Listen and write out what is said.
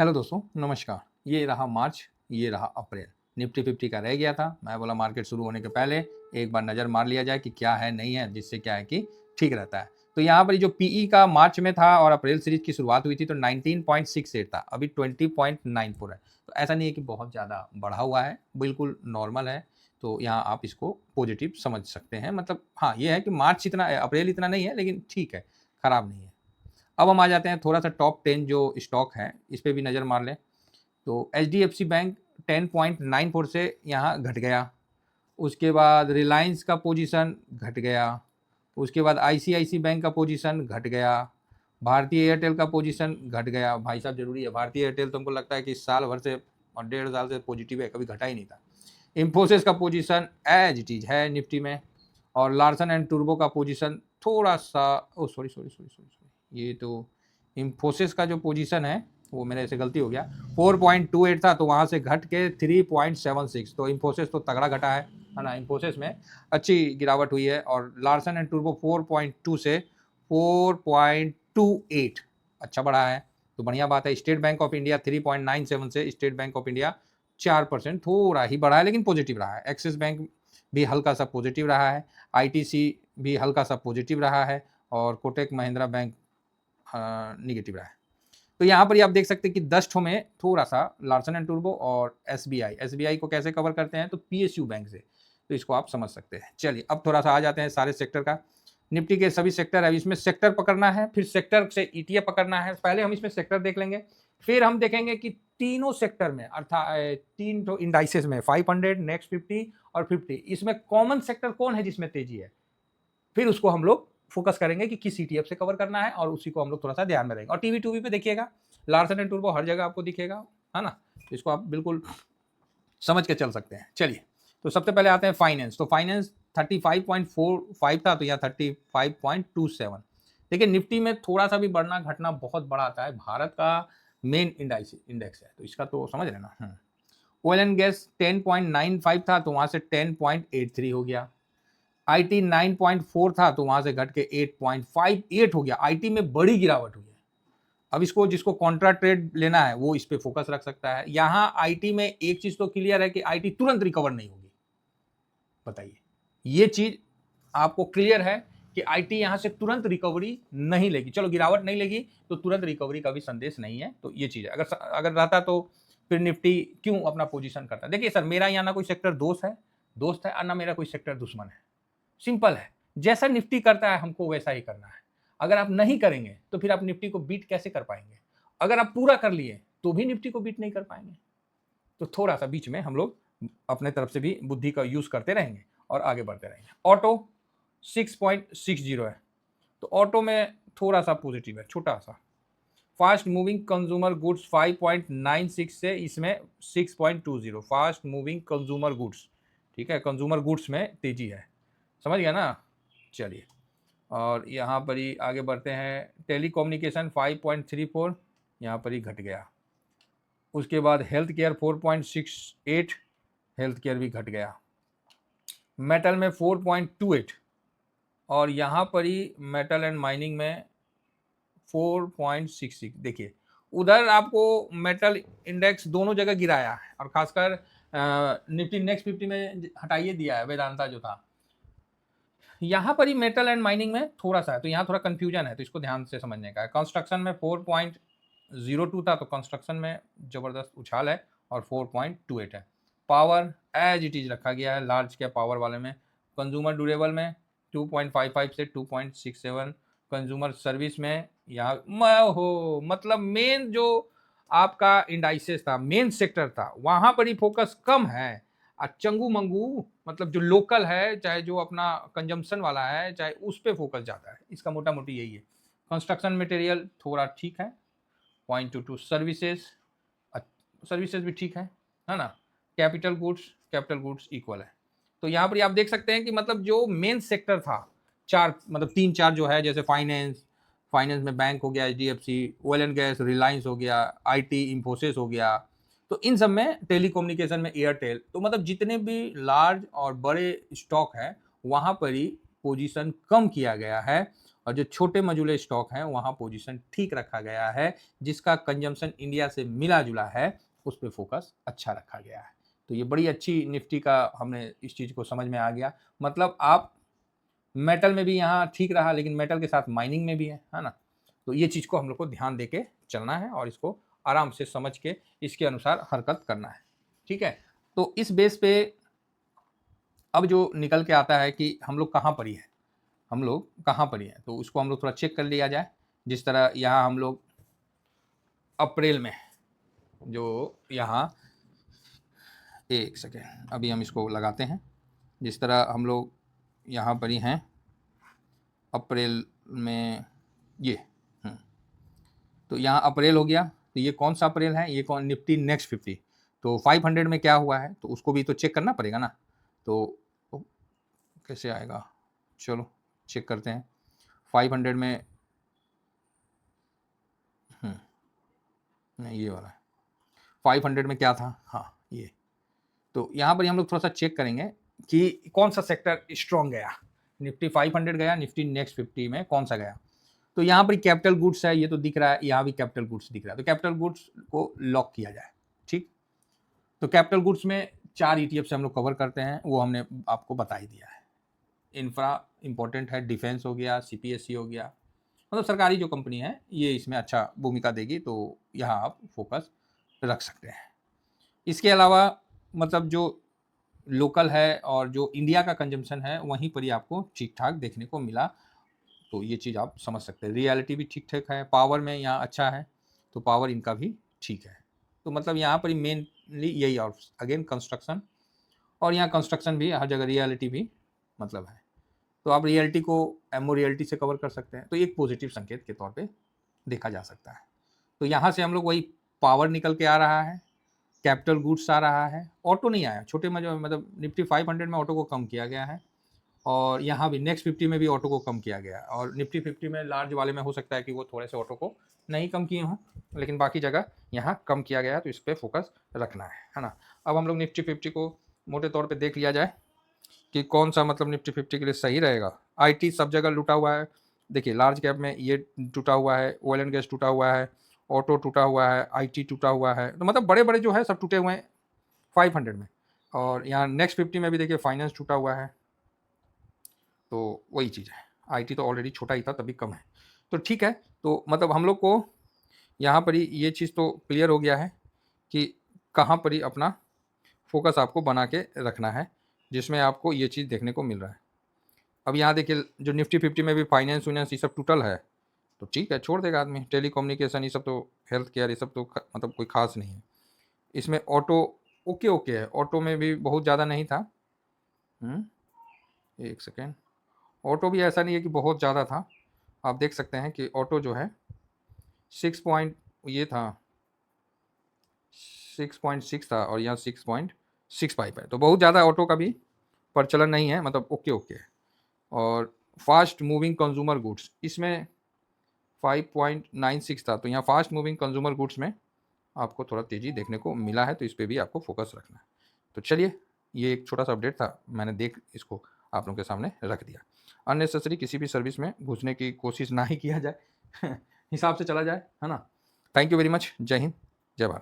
Hello दोस्तों, नमस्कार। ये रहा मार्च, ये रहा अप्रैल। निफ्टी 50 का रह गया था। मैं बोला मार्केट शुरू होने के पहले एक बार नज़र मार लिया जाए कि क्या है, नहीं है, जिससे क्या है कि ठीक रहता है। तो यहाँ पर जो पीई का मार्च में था और अप्रैल सीरीज़ की शुरुआत हुई थी तो 19.68 था, अभी 20.94 है। तो ऐसा नहीं है कि बहुत ज़्यादा बढ़ा हुआ है, बिल्कुल नॉर्मल है। तो यहाँ आप इसको पॉजिटिव समझ सकते हैं। मतलब हाँ, ये है कि मार्च इतना अप्रैल इतना नहीं है, लेकिन ठीक है, खराब नहीं है। अब हम आ जाते हैं थोड़ा-सा टॉप 10 जो स्टॉक है, इस पे भी नज़र मार लें। तो एचडीएफसी बैंक 10.94 से यहाँ घट गया। उसके बाद रिलायंस का पोजीशन घट गया। उसके बाद आईसीआईसी बैंक का पोजीशन घट गया। भारतीय एयरटेल का पोजीशन घट गया। भाई साहब ज़रूरी है, भारतीय एयरटेल तो हमको लगता है कि साल भर से और 1.5 साल से पॉजिटिव है, कभी घटा ही नहीं था। इन्फोसिस का पोजीशन एज इट इज़ है निफ्टी में। और लार्सन एंड टूर्बो का पोजीशन थोड़ा-सा सॉरी, ये तो इन्फोसिस का जो पोजीशन है वो मेरे से गलती हो गया। 4.28 था तो वहाँ से घट के 3.76, तो इन्फोसिस तो तगड़ा घटा है ना? इन्फोसिस में अच्छी गिरावट हुई है। और लार्सन एंड टूर्बो 4.2 से 4.28 अच्छा बढ़ा है, तो बढ़िया बात है। स्टेट बैंक ऑफ इंडिया 3.97 से स्टेट बैंक ऑफ इंडिया 4% थोड़ा ही बढ़ा है, लेकिन पॉजिटिव रहा है। एक्सिस बैंक भी हल्का सा पॉजिटिव रहा है। आईटीसी भी हल्का सा पॉजिटिव रहा है और कोटक महिंद्रा बैंक निगेटिव रहा है। तो यहाँ पर आप देख सकते हैं कि 10 ठो में थोड़ा सा लार्सन एंड टूर्बो और एसबीआई को कैसे कवर करते हैं तो पीएसयू बैंक से, तो इसको आप समझ सकते हैं। चलिए अब थोड़ा सा आ जाते हैं सारे सेक्टर का। निफ्टी के सभी सेक्टर है, इसमें सेक्टर पकड़ना है, फिर सेक्टर से ईटीएफ पकड़ना है। पहले हम इसमें सेक्टर देख लेंगे, फिर हम देखेंगे कि तीनों सेक्टर में अर्थात तीन तो इंडाइसेस में 500, नेक्स्ट 50 और 50, इसमें कॉमन सेक्टर कौन है जिसमें तेजी है, फिर उसको हम लोग फोकस करेंगे कि किस ईटीएफ से कवर करना है और उसी को हम लोग थोड़ा सा ध्यान में रहेंगे। और टीवी टूवी पे देखिएगा, लार्सन एंड टूर्बो हर जगह आपको दिखेगा, है ना? इसको आप बिल्कुल समझ के चल सकते हैं। चलिए, तो सबसे पहले आते हैं फाइनेंस। तो फाइनेंस 35.45 था तो यहाँ 35.27। देखिए निफ्टी में थोड़ा सा भी बढ़ना घटना बहुत बड़ा आता है। भारत का मेन इंडेक्स है तो इसका तो समझ रहे ना। ऑयल एंड गैस 10.95 था तो वहाँ से 10.83 हो गया। आईटी 9.4 था तो वहां से घट के 8.58 हो गया। आईटी में बड़ी गिरावट हुई है। अब इसको जिसको कॉन्ट्रा ट्रेड लेना है वो इस पे फोकस रख सकता है। यहां आईटी में एक चीज तो क्लियर है कि आईटी तुरंत रिकवर नहीं होगी। बताइए, ये चीज आपको क्लियर है कि आईटी यहां से तुरंत रिकवरी नहीं लेगी। चलो गिरावट नहीं लेगी तो तुरंत रिकवरी का भी संदेश नहीं है। तो ये चीज है, अगर रहता तो फिर निफ्टी क्यों अपना पोजीशन करता। देखिए सर, मेरा यहाँ ना कोई सेक्टर दोस्त है और ना मेरा कोई सेक्टर दुश्मन है। सिंपल है, जैसा निफ्टी करता है हमको वैसा ही करना है। अगर आप नहीं करेंगे तो फिर आप निफ्टी को बीट कैसे कर पाएंगे। अगर आप पूरा कर लिए तो भी निफ्टी को बीट नहीं कर पाएंगे। तो थोड़ा सा बीच में हम लोग अपने तरफ से भी बुद्धि का यूज करते रहेंगे और आगे बढ़ते रहेंगे। ऑटो 6.60 है तो ऑटो में थोड़ा सा पॉजिटिव है, छोटा सा। फास्ट मूविंग कंज्यूमर गुड्स 5.96 से इसमें 6.20। फास्ट मूविंग कंज्यूमर गुड्स, ठीक है, कंज्यूमर गुड्स में तेजी है, समझ गया ना। चलिए, और यहाँ पर ही आगे बढ़ते हैं। टेलीकम्युनिकेशन 5.34, यहाँ पर ही घट गया। उसके बाद हेल्थ केयर 4.68, हेल्थ केयर भी घट गया। मेटल में 4.28 और यहाँ पर ही मेटल एंड माइनिंग में 4.66। देखिए उधर आपको मेटल इंडेक्स दोनों जगह गिराया है और खासकर निफ्टी नेक्स्ट 50 में हटाइए दिया है वेदांता जो था। यहाँ पर ही मेटल एंड माइनिंग में थोड़ा सा है तो यहाँ थोड़ा कंफ्यूजन है, तो इसको ध्यान से समझने का है। कंस्ट्रक्शन में 4.02 था तो कंस्ट्रक्शन में जबरदस्त उछाल है और 4.28 है। पावर एज इट इज रखा गया है लार्ज कैप पावर वाले में। कंज्यूमर ड्यूरेबल में 2.55 से 2.67। कंज्यूमर सर्विस में यहाँ हो मतलब मेन जो आपका इंडाइसेस था, मेन सेक्टर था, वहां पर ही फोकस कम है। चंगू मंगू मतलब जो लोकल है, चाहे जो अपना कंजम्पशन वाला है, चाहे उस पर फोकस जाता है। इसका मोटा मोटी यही है। कंस्ट्रक्शन मटेरियल थोड़ा ठीक है, 0.22। सर्विसेज भी ठीक है ना। कैपिटल गुड्स इक्वल है। तो यहाँ पर आप देख सकते हैं कि मतलब जो मेन सेक्टर था, चार मतलब 3-4 जो है, जैसे फाइनेंस में बैंक हो गया HDFC, oil and gas Reliance हो गया, आईटी इन्फोसिस हो गया, तो इन सब में टेलीकम्युनिकेशन में एयरटेल, तो मतलब जितने भी लार्ज और बड़े स्टॉक हैं वहाँ पर ही पोजीशन कम किया गया है। और जो छोटे मझोले स्टॉक हैं वहाँ पोजीशन ठीक रखा गया है, जिसका कंजम्पशन इंडिया से मिला-जुला है उस पे फोकस अच्छा रखा गया है। तो ये बड़ी अच्छी निफ्टी का हमने इस चीज़ को समझ में आ गया। मतलब आप मेटल में भी यहाँ ठीक रहा, लेकिन मेटल के साथ माइनिंग में भी है ना? तो ये चीज़ को हम लोग को ध्यान देके चलना है और इसको आराम से समझ के इसके अनुसार हरकत करना है, ठीक है? तो इस बेस पे अब जो निकल के आता है कि हम लोग कहाँ पर ही हैं, हम लोग कहाँ पर ही हैं, तो उसको हम लोग थोड़ा चेक कर लिया जाए। जिस तरह यहाँ हम लोग अप्रैल में जो यहाँ, एक सेकेंड अभी हम इसको लगाते हैं। जिस तरह हम लोग यहाँ पर ही हैं अप्रैल में ये तो यहाँ अप्रैल हो गया। तो ये कौन सा अप्रैल है, ये कौन, निफ्टी नेक्स्ट 50। तो 500 में क्या हुआ है तो उसको भी तो चेक करना पड़ेगा ना। तो कैसे आएगा, चलो चेक करते हैं 500 में। नहीं ये वाला है 500 में क्या था, हाँ ये। तो यहाँ पर हम लोग थोड़ा सा चेक करेंगे कि कौन सा सेक्टर स्ट्रॉन्ग गया। निफ्टी 500 गया, निफ्टी नेक्स्ट 50 में कौन सा गया। तो यहाँ पर कैपिटल गुड्स है, ये तो दिख रहा है, यहाँ भी कैपिटल गुड्स दिख रहा है। तो कैपिटल गुड्स को लॉक किया जाए, ठीक। तो कैपिटल गुड्स में 4 ETF से हम लोग कवर करते हैं, वो हमने आपको बता ही दिया है। इंफ्रा इंपॉर्टेंट है, डिफेंस हो गया, CPSE हो गया, मतलब सरकारी जो कंपनी है ये इसमें अच्छा भूमिका देगी, तो यहाँ आप फोकस रख सकते हैं। इसके अलावा मतलब जो लोकल है और जो इंडिया का कंजम्पशन है वहीं पर ही आपको ठीक ठाक देखने को मिला, तो ये चीज़ आप समझ सकते हैं। रियलिटी भी ठीक ठाक है, पावर में यहाँ अच्छा है, तो पावर इनका भी ठीक है। तो मतलब यहाँ पर मेनली यही, और अगेन कंस्ट्रक्शन, और यहाँ कंस्ट्रक्शन भी हर जगह, रियलिटी भी मतलब है। तो आप रियलिटी को एमओ रियलिटी से कवर कर सकते हैं, तो एक पॉजिटिव संकेत के तौर पे देखा जा सकता है। तो यहाँ से हम लोग वही पावर निकल के आ रहा है, कैपिटल गुड्स आ रहा है, ऑटो नहीं आया। छोटे में जो मतलब निफ्टी 500 में ऑटो को कम किया गया है, और यहाँ भी नेक्स्ट 50 में भी ऑटो को कम किया गया है, और निफ्टी 50 में लार्ज वाले में हो सकता है कि वो थोड़े से ऑटो को नहीं कम किए हों, लेकिन बाकी जगह यहाँ कम किया गया है, तो इस पर फोकस रखना है ना। अब हम लोग निफ्टी 50 को मोटे तौर पे देख लिया जाए कि कौन सा मतलब निफ्टी 50 के लिए सही रहेगा। IT सब जगह लूटा हुआ है, देखिए लार्ज कैप में ये टूटा हुआ है, ऑयल एंड गैस टूटा हुआ है, ऑटो टूटा हुआ है, IT टूटा हुआ है, तो मतलब बड़े बड़े जो है सब टूटे हुए हैं 500 में। और यहाँ नेक्स्ट 50 में भी देखिए फाइनेंस टूटा हुआ है, तो वही चीज़ है। IT तो ऑलरेडी छोटा ही था, तभी कम है, तो ठीक है। तो मतलब हम लोग को यहाँ पर ही ये चीज़ तो क्लियर हो गया है कि कहाँ पर ही अपना फोकस आपको बना के रखना है, जिसमें आपको ये चीज़ देखने को मिल रहा है। अब यहाँ देखिए जो निफ्टी 50 में भी फाइनेंस वाइनेंस ये सब टूटल है, तो ठीक है, छोड़ देगा आदमी। टेलीकम्युनिकेशन ये सब तो, हेल्थ केयर ये सब तो मतलब कोई खास नहीं है। इसमें ऑटो ओके ओके है, ऑटो में भी बहुत ज़्यादा नहीं था। एक सेकेंड, ऑटो भी ऐसा नहीं है कि बहुत ज़्यादा था। आप देख सकते हैं कि ऑटो जो है 6 पॉइंट ये था 6.6 था, और यहाँ 6.65 है, तो बहुत ज़्यादा ऑटो का भी प्रचलन नहीं है, मतलब ओके ओके है। और फास्ट मूविंग कंज्यूमर गुड्स इसमें 5.96 था, तो यहाँ फास्ट मूविंग कंज्यूमर गुड्स में आपको थोड़ा तेज़ी देखने को मिला है, तो इस पर भी आपको फोकस रखना है। तो चलिए, ये एक छोटा सा अपडेट था, मैंने देख इसको आप लोगों के सामने रख दिया। अननेसेसरी किसी भी सर्विस में घुसने की कोशिश ना ही किया जाए हिसाब से चला जाए, है ना। थैंक यू वेरी मच, जय हिंद, जय भारत।